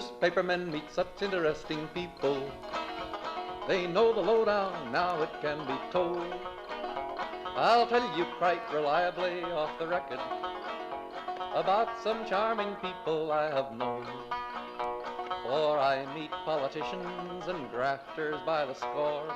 Newspapermen meet such interesting people. They know the lowdown, now it can be told. I'll tell you quite reliably off the record about some charming people I have known. For I meet politicians and grafters by the score,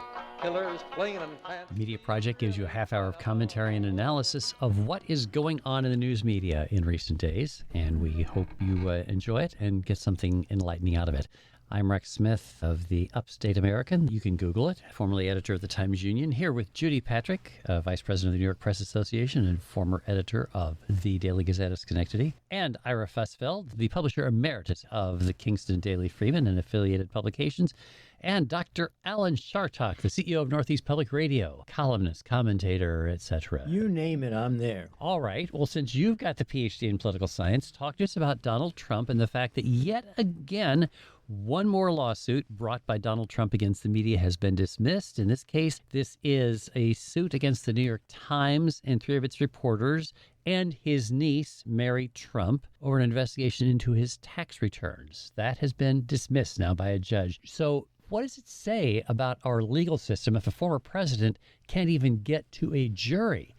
killers plain and fancy. The Media Project gives you a half hour of commentary and analysis of what is going on in the news media in recent days, and we hope you enjoy it and get something enlightening out of it. I'm Rex Smith of the Upstate American. You can Google it. Formerly editor of the Times-Union, here with Judy Patrick, Vice President of the New York Press Association and former editor of the Daily Gazette of Schenectady, and Ira Fussfeld, the publisher emeritus of the Kingston Daily Freeman and affiliated publications, and Dr. Alan Chartock, the CEO of Northeast Public Radio, columnist, commentator, etc. You name it, I'm there. All right. Well, since you've got the PhD in political science, talk to us about Donald Trump and the fact that yet again, one more lawsuit brought by Donald Trump against the media has been dismissed. In this case, this is a suit against the New York Times and three of its reporters and his niece, Mary Trump, over an investigation into his tax returns. That has been dismissed now by a judge. So what does it say about our legal system if a former president can't even get to a jury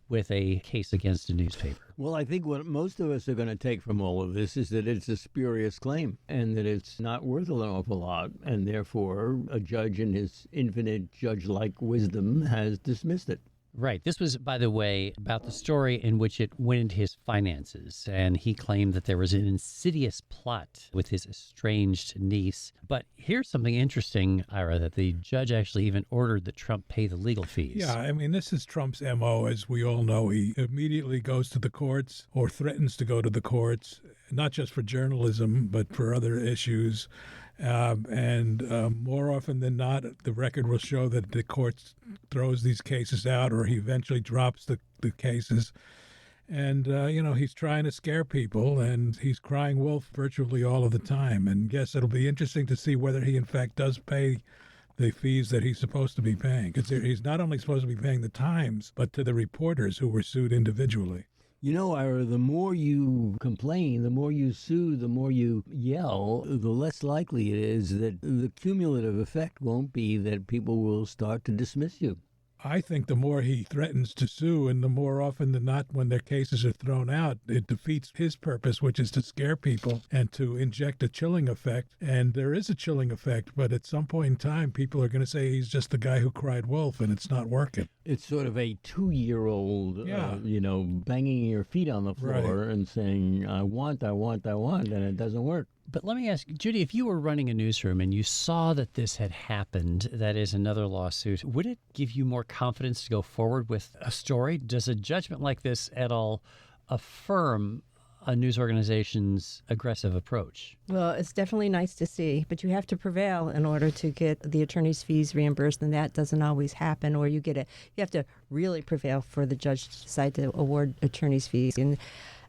with a case against a newspaper? Well, I think what most of us are going to take from all of this is that it's a spurious claim and that it's not worth an awful lot, and therefore a judge in his infinite judge-like wisdom has dismissed it. Right. This was, by the way, about the story in which it went into his finances, and he claimed that there was an insidious plot with his estranged niece. But here's something interesting, Ira, that the judge actually even ordered that Trump pay the legal fees. Yeah, I mean, this is Trump's MO, as we all know. He immediately goes to the courts or threatens to go to the courts, not just for journalism, but for other issues. And more often than not, the record will show that the court throws these cases out, or he eventually drops the cases. And, he's trying to scare people, and he's crying wolf virtually all of the time. And yes, it'll be interesting to see whether he, in fact, does pay the fees that he's supposed to be paying. Because he's not only supposed to be paying the Times, but to the reporters who were sued individually. You know, Ira, the more you complain, the more you sue, the more you yell, the less likely it is that the cumulative effect won't be that people will start to dismiss you. I think the more he threatens to sue, and the more often than not when their cases are thrown out, it defeats his purpose, which is to scare people and to inject a chilling effect. And there is a chilling effect, but at some point in time, people are going to say he's just the guy who cried wolf, and it's not working. It's sort of a 2-year-old, banging your feet on the floor and saying, I want, and it doesn't work. But let me ask, Judy, if you were running a newsroom and you saw that this had happened, that is another lawsuit, would it give you more confidence to go forward with a story? Does a judgment like this at all affirm a news organization's aggressive approach? Well, it's definitely nice to see, but you have to prevail in order to get the attorney's fees reimbursed, and that doesn't always happen. Or you have to really prevail for the judge to decide to award attorney's fees. And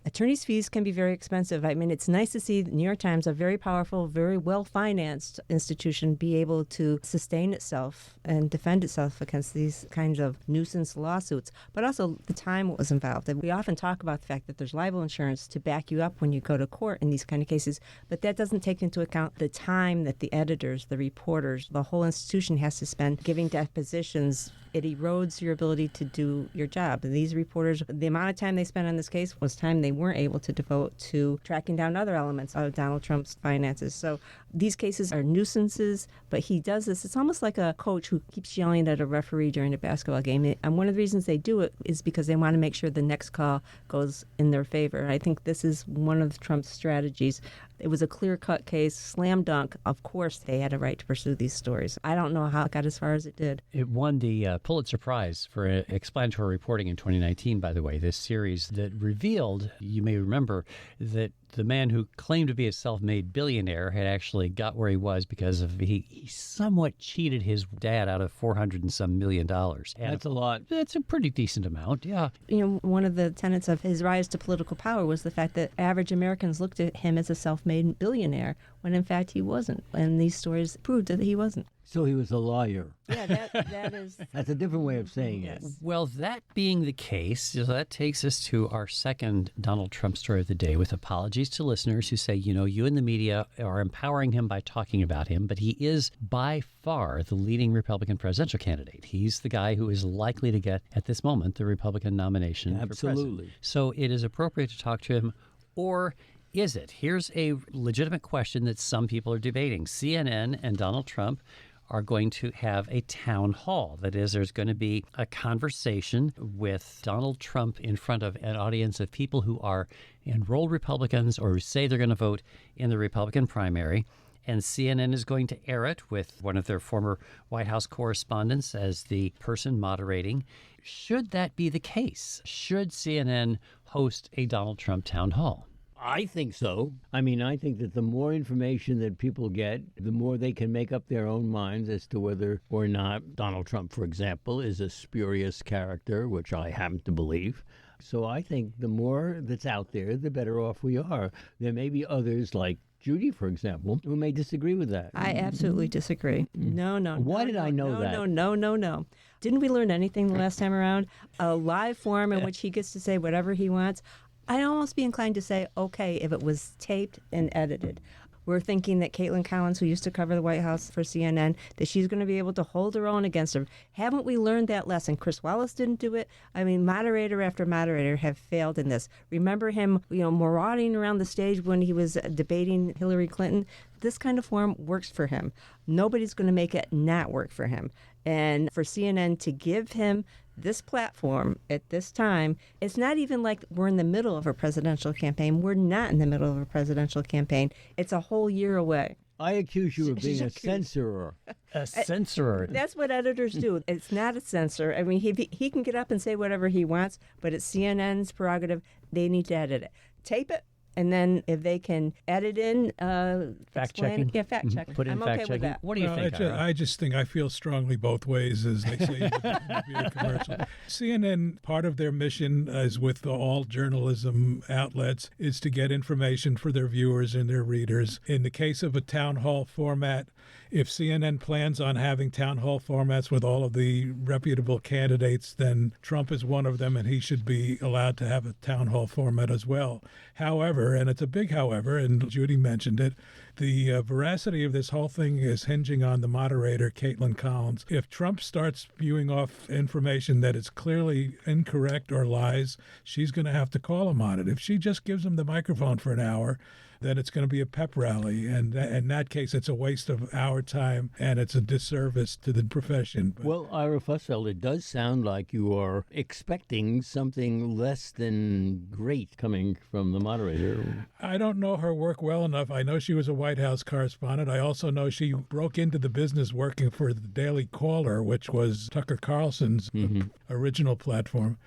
attorney's fees can be very expensive. I mean, it's nice to see the New York Times, a very powerful, very well-financed institution, be able to sustain itself and defend itself against these kinds of nuisance lawsuits. But also the time was involved. And we often talk about the fact that there's libel insurance to back you up when you go to court in these kind of cases, but that doesn't take into account the time that the editors, the reporters, the whole institution has to spend giving depositions. It erodes your ability to do your job. And these reporters, the amount of time they spent on this case was time they weren't able to devote to tracking down other elements of Donald Trump's finances. So these cases are nuisances, but he does this. It's almost like a coach who keeps yelling at a referee during a basketball game. And one of the reasons they do it is because they want to make sure the next call goes in their favor. I think this is one of Trump's strategies. It was a clear-cut case, slam dunk. Of course, they had a right to pursue these stories. I don't know how it got as far as it did. It won the Pulitzer Prize for explanatory reporting in 2019, by the way, this series that revealed, you may remember, that the man who claimed to be a self-made billionaire had actually got where he was because of he somewhat cheated his dad out of $400 and some million. And that's a lot. That's a pretty decent amount, yeah. One of the tenets of his rise to political power was the fact that average Americans looked at him as a self-made billionaire when in fact he wasn't. And these stories proved that he wasn't. So he was a liar. Yeah, that is. That's a different way of saying it. Yes. Well, that being the case, so that takes us to our second Donald Trump story of the day, with apologies to listeners who say, you and the media are empowering him by talking about him, but he is by far the leading Republican presidential candidate. He's the guy who is likely to get, at this moment, the Republican nomination for president. Absolutely. So it is appropriate to talk to him, or is it? Here's a legitimate question that some people are debating. CNN and Donald Trump are going to have a town hall. That is, there's going to be a conversation with Donald Trump in front of an audience of people who are enrolled Republicans or who say they're going to vote in the Republican primary. And CNN is going to air it with one of their former White House correspondents as the person moderating. Should that be the case? Should CNN host a Donald Trump town hall? I think so. I mean, I think that the more information that people get, the more they can make up their own minds as to whether or not Donald Trump, for example, is a spurious character, which I happen to believe. So I think the more that's out there, the better off we are. There may be others like Judy, for example, who may disagree with that. I absolutely disagree. No. Why did I know that? No. Didn't we learn anything the last time around? A live forum in which he gets to say whatever he wants. I'd almost be inclined to say, okay, if it was taped and edited. We're thinking that Caitlin Collins, who used to cover the White House for CNN, that she's going to be able to hold her own against her. Haven't we learned that lesson? Chris Wallace didn't do it. I mean, moderator after moderator have failed in this. Remember him, marauding around the stage when he was debating Hillary Clinton? This kind of forum works for him. Nobody's going to make it not work for him. And for CNN to give him this platform at this time, it's not even like we're in the middle of a presidential campaign. We're not in the middle of a presidential campaign. It's a whole year away. I accuse you of being a censorer. A censorer. That's what editors do. It's not a censor. I mean, he can get up and say whatever he wants, but it's CNN's prerogative. They need to edit it. Tape it. And then if they can edit in, fact checking. Yeah, fact checking. Put in I'm fact okay checking. with that. What do you think? I just think I feel strongly both ways, as they say in the beer commercial. CNN, part of their mission, as with all journalism outlets, is to get information for their viewers and their readers. In the case of a town hall format, if CNN plans on having town hall formats with all of the reputable candidates, then Trump is one of them, and he should be allowed to have a town hall format as well. However, and it's a big however, and Judy mentioned it, the veracity of this whole thing is hinging on the moderator, Caitlin Collins. If Trump starts spewing off information that is clearly incorrect or lies, she's going to have to call him on it. If she just gives him the microphone for an hour, then it's going to be a pep rally. And in that case, it's a waste of our time, and it's a disservice to the profession. But, Well, Ira Fussell, it does sound like you are expecting something less than great coming from the moderator. I don't know her work well enough. I know she was a White House correspondent. I also know she broke into the business working for the Daily Caller, which was Tucker Carlson's original platform.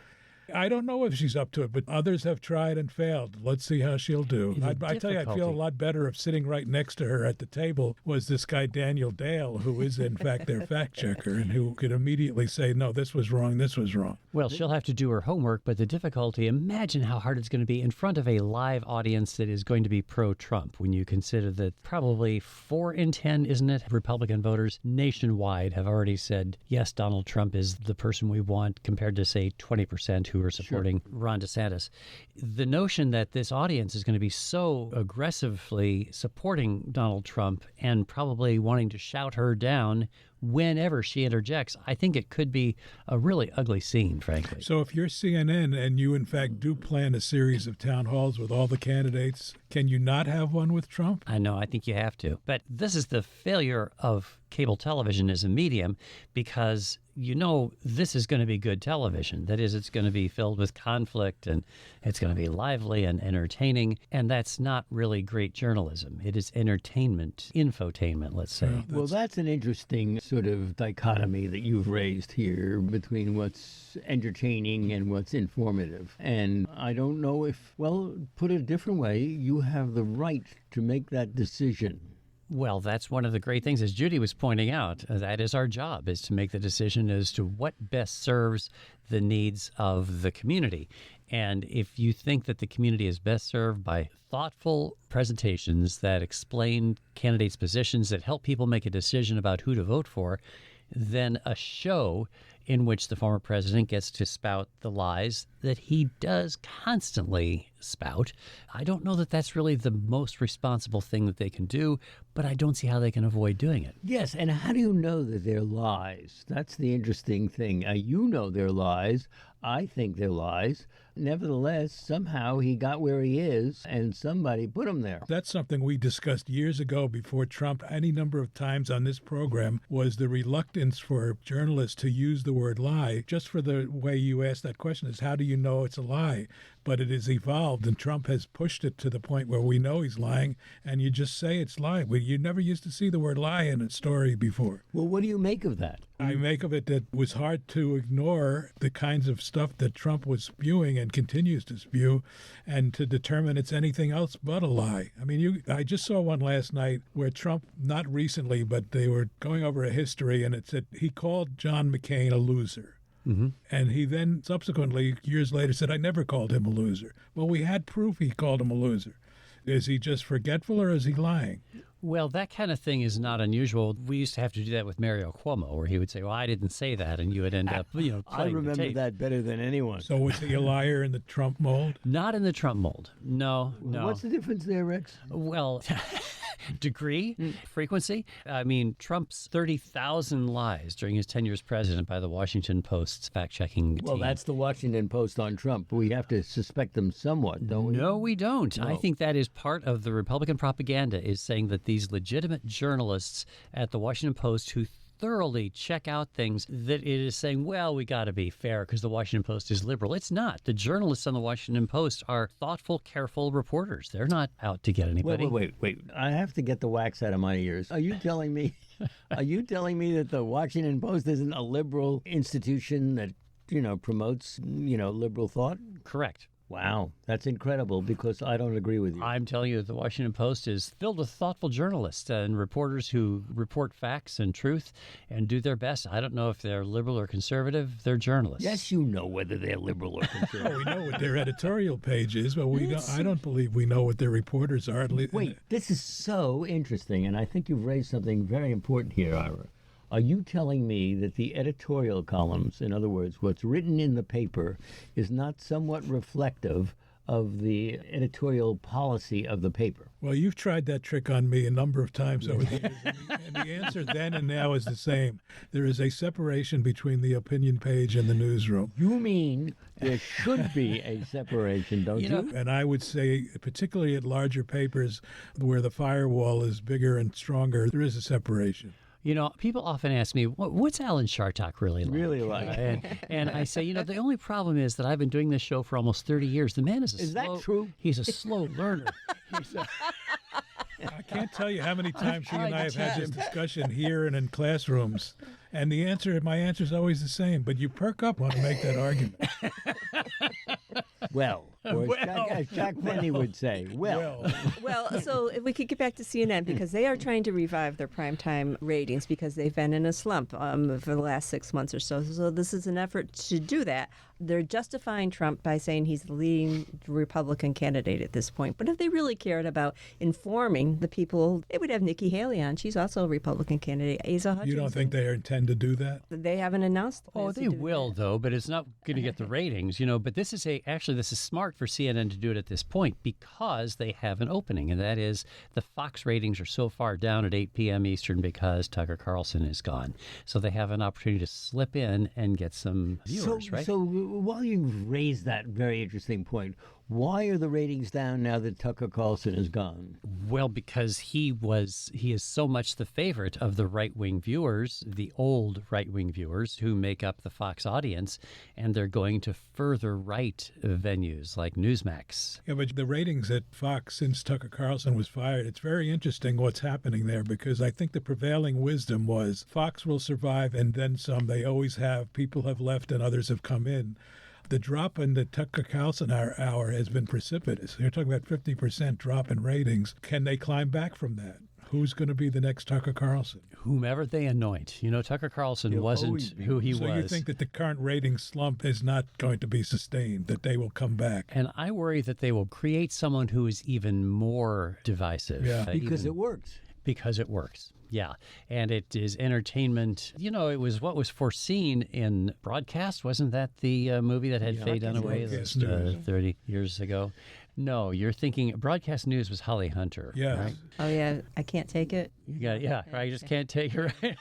I don't know if she's up to it, but others have tried and failed. Let's see how she'll do. I tell you, I'd feel a lot better if sitting right next to her at the table was this guy Daniel Dale, who is in fact their fact checker and who could immediately say, no, this was wrong, this was wrong. Well, she'll have to do her homework, but the difficulty, imagine how hard it's going to be in front of a live audience that is going to be pro-Trump when you consider that probably 4 in 10, isn't it, Republican voters nationwide have already said, yes, Donald Trump is the person we want, compared to, say, 20% who are supporting Ron DeSantis. The notion that this audience is going to be so aggressively supporting Donald Trump and probably wanting to shout her down whenever she interjects, I think it could be a really ugly scene, frankly. So if you're CNN and you, in fact, do plan a series of town halls with all the candidates, can you not have one with Trump? I know, I think you have to. But this is the failure of cable television as a medium, because this is going to be good television. That is, it's going to be filled with conflict and it's going to be lively and entertaining. And that's not really great journalism. It is entertainment, infotainment, let's say. Well, that's an interesting sort of dichotomy that you've raised here between what's entertaining and what's informative. And I don't know if, well, put it a different way, you have the right to make that decision. Well, that's one of the great things, as Judy was pointing out, that is our job, is to make the decision as to what best serves the needs of the community. And if you think that the community is best served by thoughtful presentations that explain candidates' positions, that help people make a decision about who to vote for, then a show in which the former president gets to spout the lies that he does constantly spout. I don't know that that's really the most responsible thing that they can do, but I don't see how they can avoid doing it. Yes, and how do you know that they're lies? That's the interesting thing. You know they're lies. I think they're lies. Nevertheless, somehow he got where he is, and somebody put him there. That's something we discussed years ago before Trump, any number of times on this program, was the reluctance for journalists to use the word lie. Just for the way you asked that question is, how do you know it's a lie? But it has evolved, and Trump has pushed it to the point where we know he's lying, and you just say it's lie. You never used to see the word lie in a story before. Well, what do you make of that? I make of it that it was hard to ignore the kinds of stuff that Trump was spewing and continues to spew, and to determine it's anything else but a lie. I mean, I just saw one last night where Trump, not recently, but they were going over a history, and it said he called John McCain a loser. Mm-hmm. And he then subsequently, years later, said, I never called him a loser. Well, we had proof he called him a loser. Is he just forgetful, or is he lying? Well, that kind of thing is not unusual. We used to have to do that with Mario Cuomo, where he would say, well, I didn't say that, and you would end up, playing I remember the tape. that better than anyone. So was he a liar in the Trump mold? Not in the Trump mold. No. What's the difference there, Rex? Well, degree, frequency. I mean, Trump's 30,000 lies during his tenure as president by the Washington Post's fact-checking team. Well, that's the Washington Post on Trump. We have to suspect them somewhat, don't we? No, we don't. No. I think that is part of the Republican propaganda, is saying that these legitimate journalists at the Washington Post who thoroughly check out things, that it is saying, well, we got to be fair because the Washington Post is liberal. It's not. The journalists on the Washington Post are thoughtful, careful reporters. They're not out to get anybody. Wait. I have to get the wax out of my ears. Are you telling me that the Washington Post isn't a liberal institution that, promotes, liberal thought? Correct. Wow, that's incredible, because I don't agree with you. I'm telling you that the Washington Post is filled with thoughtful journalists and reporters who report facts and truth and do their best. I don't know if they're liberal or conservative. They're journalists. Yes, you know whether they're liberal or conservative. Well, we know what their editorial page is, but I don't believe we know what their reporters are. Wait, this is so interesting, and I think you've raised something very important here, Ira. Are you telling me that the editorial columns, in other words, what's written in the paper, is not somewhat reflective of the editorial policy of the paper? Well, you've tried that trick on me a number of times over the years, and the answer then and now is the same. There is a separation between the opinion page and the newsroom. You mean there should be a separation, don't you? And I would say, particularly at larger papers where the firewall is bigger and stronger, there is a separation. People often ask me, what's Alan Chartock really like? And I say, the only problem is that I've been doing this show for almost 30 years. The man is that true? He's a slow learner. I can't tell you how many times she and I have had this discussion here and in classrooms. And my answer is always the same. But you perk up when I make that argument. Well, or as Jack Benny would say, well. Well, so if we could get back to CNN, because they are trying to revive their primetime ratings because they've been in a slump for the last 6 months or so. So this is an effort to do that. They're justifying Trump by saying he's the leading Republican candidate at this point. But if they really cared about informing the people, they would have Nikki Haley on. She's also a Republican candidate. Asa Hutchinson. You don't think they intend to do that? They haven't announced. Oh, they will, though, but it's not going to get the ratings, But this is smart for CNN to do it at this point because they have an opening, and that is the Fox ratings are so far down at 8 p.m. Eastern because Tucker Carlson is gone. So they have an opportunity to slip in and get some viewers, right? So while you've raised that very interesting point, why are the ratings down now that Tucker Carlson is gone? Well, because he is so much the favorite of the right-wing viewers, the old right-wing viewers who make up the Fox audience, and they're going to further right venues like Newsmax. Yeah, but the ratings at Fox since Tucker Carlson was fired, it's very interesting what's happening there, because I think the prevailing wisdom was Fox will survive and then some. They always have. People have left and others have come in. The drop in the Tucker Carlson hour has been precipitous. You're talking about 50% drop in ratings. Can they climb back from that? Who's going to be the next Tucker Carlson? Whomever they anoint. You know, Tucker Carlson He'll wasn't always be. who he So was. you think that the current rating slump is not going to be sustained, that they will come back? And I worry that they will create someone who is even more divisive. Yeah. Because even- it works. because it works. Yeah. And it is entertainment. You know, it was what was foreseen in broadcast. Wasn't that the movie that had Faye Dunaway Broadcast those, News. 30 years ago? No, you're thinking broadcast news was Holly Hunter. Yes. Right? Oh yeah, I can't take it. You got, yeah, I just can't take it right.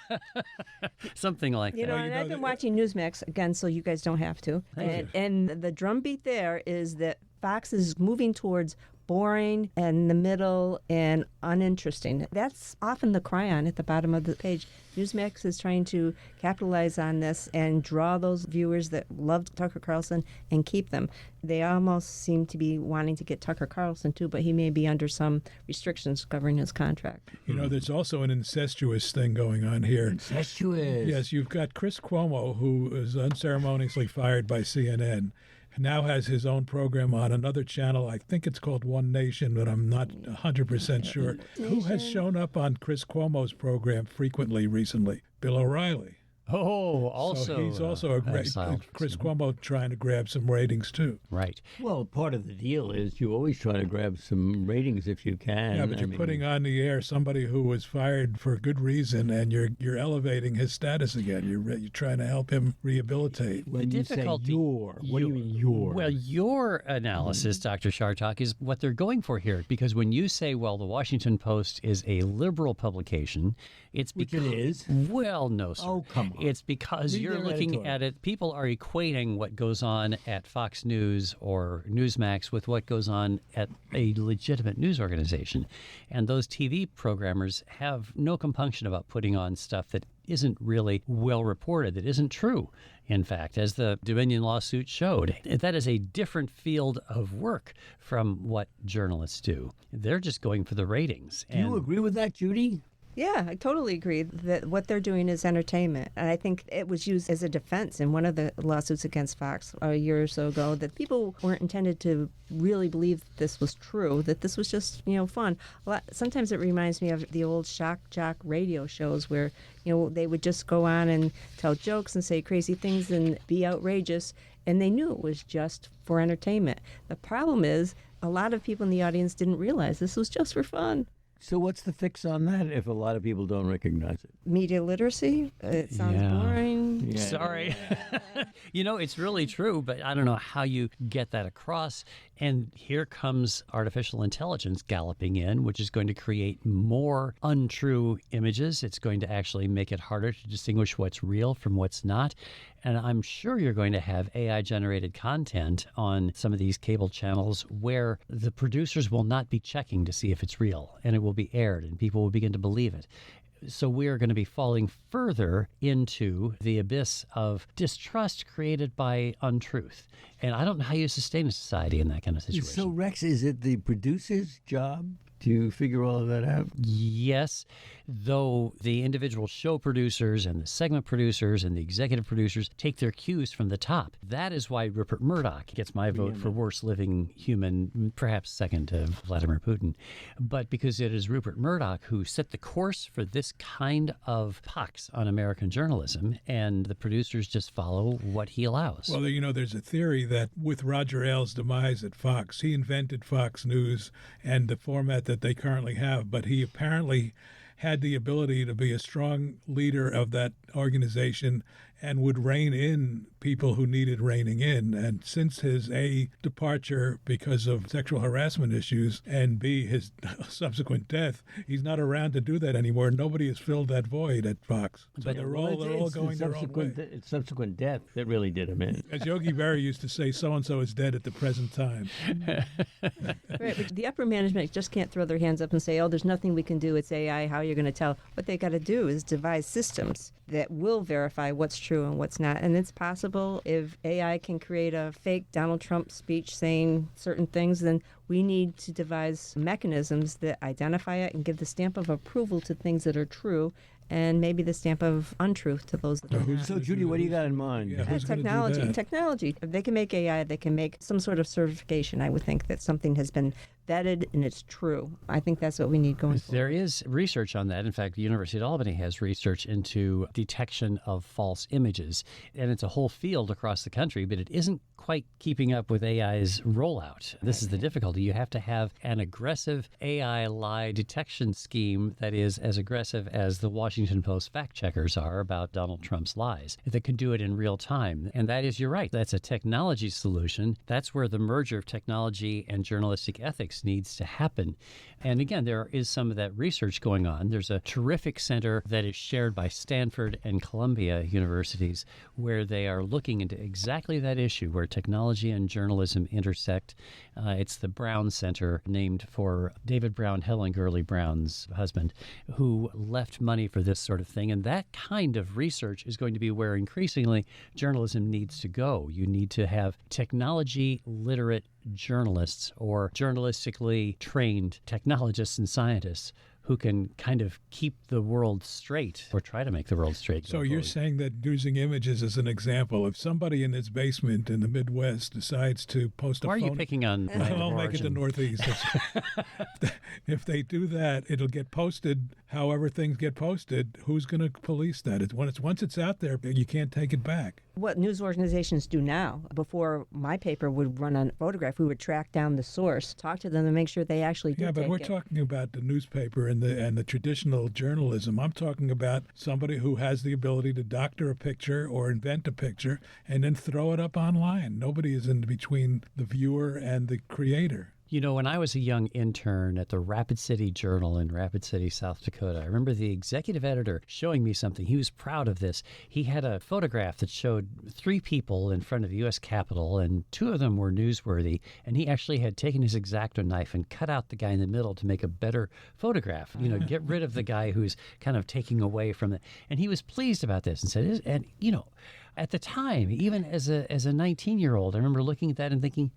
Something like You that. know, you and know I've been that- watching Newsmax again, so you guys don't have to. And the drumbeat there is that Fox is moving towards boring and in the middle and uninteresting. That's often the cryon at the bottom of the page. Newsmax is trying to capitalize on this and draw those viewers that loved Tucker Carlson and keep them. They almost seem to be wanting to get Tucker Carlson too, but he may be under some restrictions governing his contract. You know, there's also an incestuous thing going on here. Incestuous. Yes, you've got Chris Cuomo, who was unceremoniously fired by CNN, now has his own program on another channel. I think it's called One Nation, but I'm not 100% sure. Who has shown up on Chris Cuomo's program frequently recently? Bill O'Reilly. Oh, also. So he's also a great exiled. Chris Cuomo trying to grab some ratings too. Right. Well, part of the deal is you always try to grab some ratings if you can. Yeah, but you're putting on the air somebody who was fired for good reason, and you're elevating his status again. You're trying to help him rehabilitate. When you say difficulty- your, what do you mean your? Well, your analysis, Dr. Shartok, is what they're going for here. Because when you say, well, the Washington Post is a liberal publication, it's Which because it is. Well, no, sir. Oh, come on. It's because Read you're their looking editorial. at it. People are equating what goes on at Fox News or Newsmax with what goes on at a legitimate news organization. And those TV programmers have no compunction about putting on stuff that isn't really well reported, that isn't true. In fact, as the Dominion lawsuit showed, that is a different field of work from what journalists do. They're just going for the ratings. Do you agree with that, Judy? Yeah, I totally agree that what they're doing is entertainment. And I think it was used as a defense in one of the lawsuits against Fox a year or so ago, that people weren't intended to really believe that this was true, that this was just, fun. Sometimes it reminds me of the old shock jock radio shows where, they would just go on and tell jokes and say crazy things and be outrageous. And they knew it was just for entertainment. The problem is a lot of people in the audience didn't realize this was just for fun. So what's the fix on that if a lot of people don't recognize it? Media literacy, it sounds Yeah. boring. Yeah. Sorry. It's really true, but I don't know how you get that across. And here comes artificial intelligence galloping in, which is going to create more untrue images. It's going to actually make it harder to distinguish what's real from what's not. And I'm sure you're going to have AI-generated content on some of these cable channels where the producers will not be checking to see if it's real, and it will be aired, and people will begin to believe it. So we are going to be falling further into the abyss of distrust created by untruth. And I don't know how you sustain a society in that kind of situation. So, Rex, is it the producer's job to figure all of that out? Yes, though the individual show producers and the segment producers and the executive producers take their cues from the top. That is why Rupert Murdoch gets my vote for worst living human, perhaps second to Vladimir Putin. But because it is Rupert Murdoch who set the course for this kind of pox on American journalism, and the producers just follow what he allows. Well, there's a theory that with Roger Ailes' demise at Fox, he invented Fox News and the format that they currently have, but he apparently had the ability to be a strong leader of that organization and would rein in people who needed reining in. And since his A, departure because of sexual harassment issues, and B, his subsequent death, he's not around to do that anymore. Nobody has filled that void at Fox. So But- they're all going their own way. It's subsequent death that really did him in. As Yogi Berra used to say, so-and-so is dead at the present time. Right, but the upper management just can't throw their hands up and say, oh, there's nothing we can do. It's AI. How are you going to tell? What they got to do is devise systems that will verify what's true and what's not. And it's possible if AI can create a fake Donald Trump speech saying certain things, then We need to devise mechanisms that identify it and give the stamp of approval to things that are true, and maybe the stamp of untruth to those that are not. So, Judy, what do you got in mind? Yeah, who's gonna do that? Technology. If they can make AI, they can make some sort of certification. I would think that something has been vetted and it's true. I think that's what we need going forward. There is research on that. In fact, the University of Albany has research into detection of false images, and it's a whole field across the country, but it isn't quite keeping up with AI's rollout. This is the difficulty. You have to have an aggressive AI lie detection scheme that is as aggressive as the Washington Post fact checkers are about Donald Trump's lies, that can do it in real time. And that is, you're right, that's a technology solution. That's where the merger of technology and journalistic ethics needs to happen. And again, there is some of that research going on. There's a terrific center that is shared by Stanford and Columbia universities where they are looking into exactly that issue, where technology and journalism intersect. It's the Brown Center, named for David Brown, Helen Gurley Brown's husband, who left money for this sort of thing. And that kind of research is going to be where increasingly journalism needs to go. You need to have technology literate journalists or journalistically trained technologists and scientists who can kind of keep the world straight, or try to make the world straight. So you're saying that using images as an example, if somebody in his basement in the Midwest decides to post a Why are phone... you picking on I'll make it the Northeast. If they do that, it'll get posted however things get posted. Who's going to police that? Once it's out there, you can't take it back. What news organizations do now, before my paper would run a photograph, we would track down the source, talk to them, and make sure they actually did but we're talking about the newspaper and the traditional journalism. I'm talking about somebody who has the ability to doctor a picture or invent a picture and then throw it up online. Nobody is in between the viewer and the creator. You know, when I was a young intern at the Rapid City Journal in Rapid City, South Dakota, I remember the executive editor showing me something. He was proud of this. He had a photograph that showed 3 people in front of the U.S. Capitol, and 2 of them were newsworthy. And he actually had taken his X-Acto knife and cut out the guy in the middle to make a better photograph. You know, get rid of the guy who's kind of taking away from it. And he was pleased about this and said, and you know, at the time, even as a 19-year-old, I remember looking at that and thinking,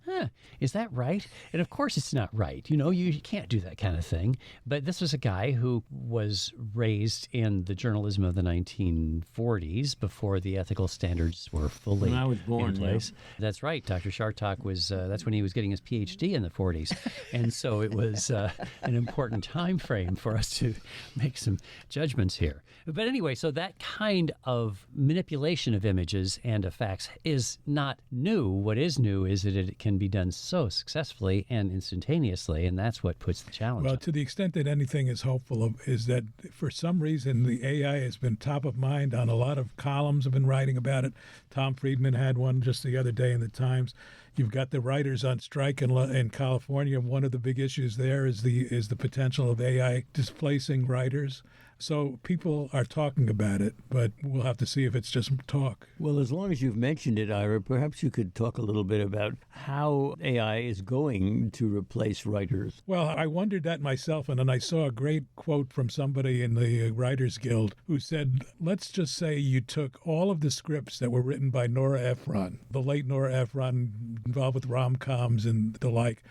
is that right? And of course it's not right. You know, you can't do that kind of thing. But this was a guy who was raised in the journalism of the 1940s before the ethical standards were fully When I was born, in place. Yeah. That's right. Dr. Shartok was, that's when he was getting his PhD in the 40s. And so it was an important time frame for us to make some judgments here. But anyway, so that kind of manipulation of images and of facts is not new. What is new is that it can be done so successfully and instantaneously, and that's what puts the challenge Well, on. to the extent that anything is hopeful, is that for some reason the AI has been top of mind on a lot of columns have been writing about it. Tom Friedman had one just the other day in the Times. You've got the writers on strike in California. One of the big issues there is the potential of AI displacing writers. So people are talking about it, but we'll have to see if it's just talk. Well, as long as you've mentioned it, Ira, perhaps you could talk a little bit about how AI is going to replace writers. Well, I wondered that myself, and then I saw a great quote from somebody in the Writers Guild who said, let's just say you took all of the scripts that were written by Nora Ephron, the late Nora Ephron, involved with rom-coms and the like,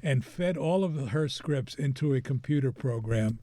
and fed all of her scripts into a computer program.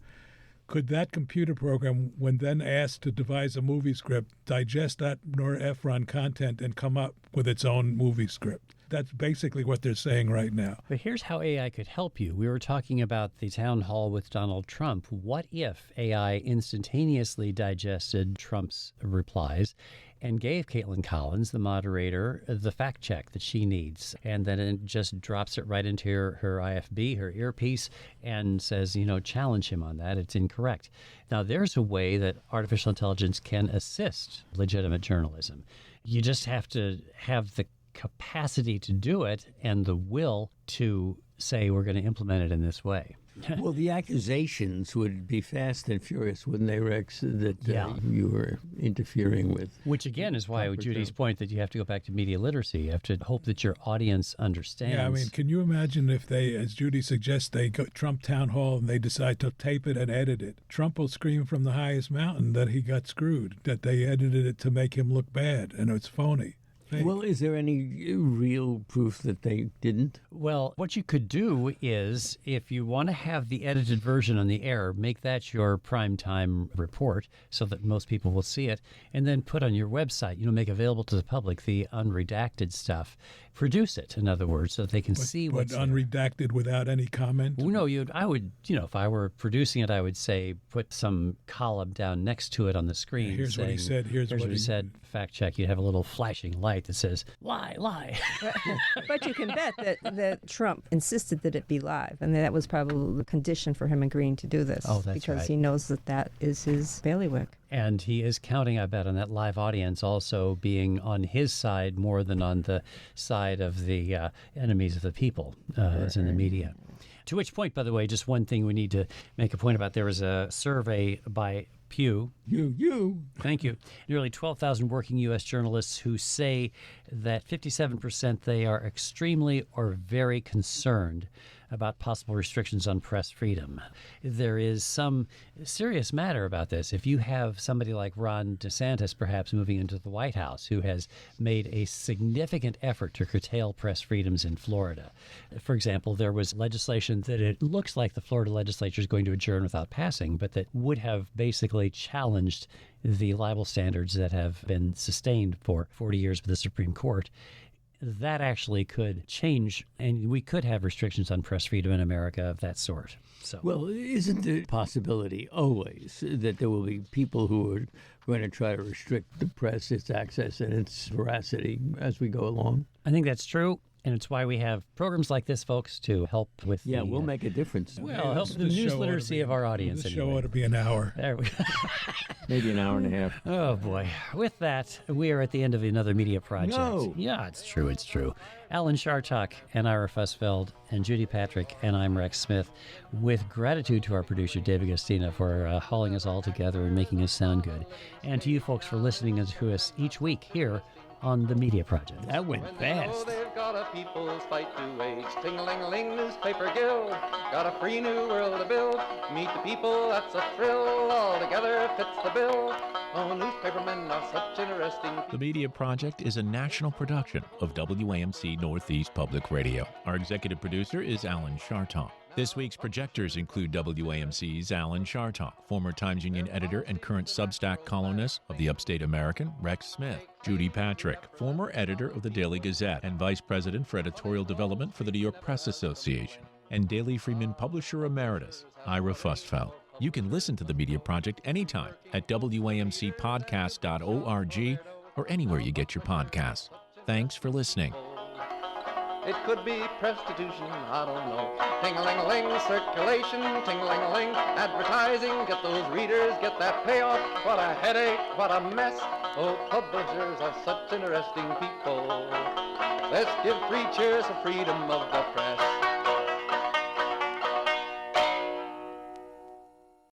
Could that computer program, when then asked to devise a movie script, digest that Nora Ephron content and come up with its own movie script? That's basically what they're saying right now. But here's how AI could help you. We were talking about the town hall with Donald Trump. What if AI instantaneously digested Trump's replies and gave Caitlin Collins, the moderator, the fact check that she needs, and then it just drops it right into her IFB, her earpiece, and says, you know, challenge him on that. It's incorrect. Now, there's a way that artificial intelligence can assist legitimate journalism. You just have to have the capacity to do it and the will to say we're going to implement it in this way. Well, the accusations would be fast and furious, wouldn't they, Rex, that you were interfering with? Which, again, is why Judy's point that you have to go back to media literacy. You have to hope that your audience understands. Yeah, I mean, can you imagine if they, as Judy suggests, they go Trump town hall and they decide to tape it and edit it? Trump will scream from the highest mountain that he got screwed, that they edited it to make him look bad, and it's phony. fake. Well, is there any real proof that they didn't? Well, what you could do is, if you want to have the edited version on the air, make that your primetime report so that most people will see it, and then put on your website, make available to the public the unredacted stuff. Produce it, in other words, so that they can see But what's there. unredacted without any comment? Well, no, I would, if I were producing it, I would say put some column down next to it on the screen. Here's what he said. Here's what he he said. Fact check. You'd have a little flashing light that says, lie, lie. But you can bet that Trump insisted that it be live, and that was probably the condition for him agreeing to do this. Oh, that's because right. he knows that is his bailiwick. And he is counting, I bet, on that live audience also being on his side more than on the side of the enemies of the people, as in the media. To which point, by the way, just one thing we need to make a point about. There was a survey by Pew. Thank you. Nearly 12,000 working U.S. journalists who say that 57% they are extremely or very concerned about possible restrictions on press freedom. There is some serious matter about this. If you have somebody like Ron DeSantis perhaps moving into the White House, who has made a significant effort to curtail press freedoms in Florida. For example, there was legislation that it looks like the Florida legislature is going to adjourn without passing, but that would have basically challenged the libel standards that have been sustained for 40 years with the Supreme Court. That actually could change, and we could have restrictions on press freedom in America of that sort. So, Well, isn't the possibility always that there will be people who are going to try to restrict the press, its access, and its veracity as we go along? I think that's true, and it's why we have programs like this, folks, to help with Yeah, the, we'll make a difference. well, help This the news show ought to literacy be- of our audience. This show anyway. ought to be an hour. There we go. Maybe an hour and a half. Oh, boy. With that, we are at the end of another media project. No. Yeah, it's true. It's true. Alan Chartok and Ira Fussfeld and Judy Patrick and I'm Rex Smith, with gratitude to our producer, David Gastina, for hauling us all together and making us sound good. And to you folks for listening to us each week here on The Media Project. That went When they know fast. they've got a people's fight to wage, ting-a-ling-a-ling, newspaper guild, got a free new world to build. Meet the people, that's a thrill, all together fits the bill. Oh, newspapermen are such interesting people. The Media Project is a national production of WAMC Northeast Public Radio. Our executive producer is Alan Chartok. This week's projectors include WAMC's Alan Chartok, former Times Union editor and current Substack columnist of the Upstate American, Rex Smith; Judy Patrick, former editor of the Daily Gazette and vice president for editorial development for the New York Press Association; and Daily Freeman publisher emeritus, Ira Fussfeld. You can listen to The Media Project anytime at WAMCpodcast.org or anywhere you get your podcasts. Thanks for listening. It could be prostitution, I don't know. Ting-a-ling-a-ling, circulation, ting-a-ling-a-ling, advertising, get those readers, get that payoff. What a headache, what a mess. Oh, publishers are such interesting people. Let's give 3 cheers for freedom of the press.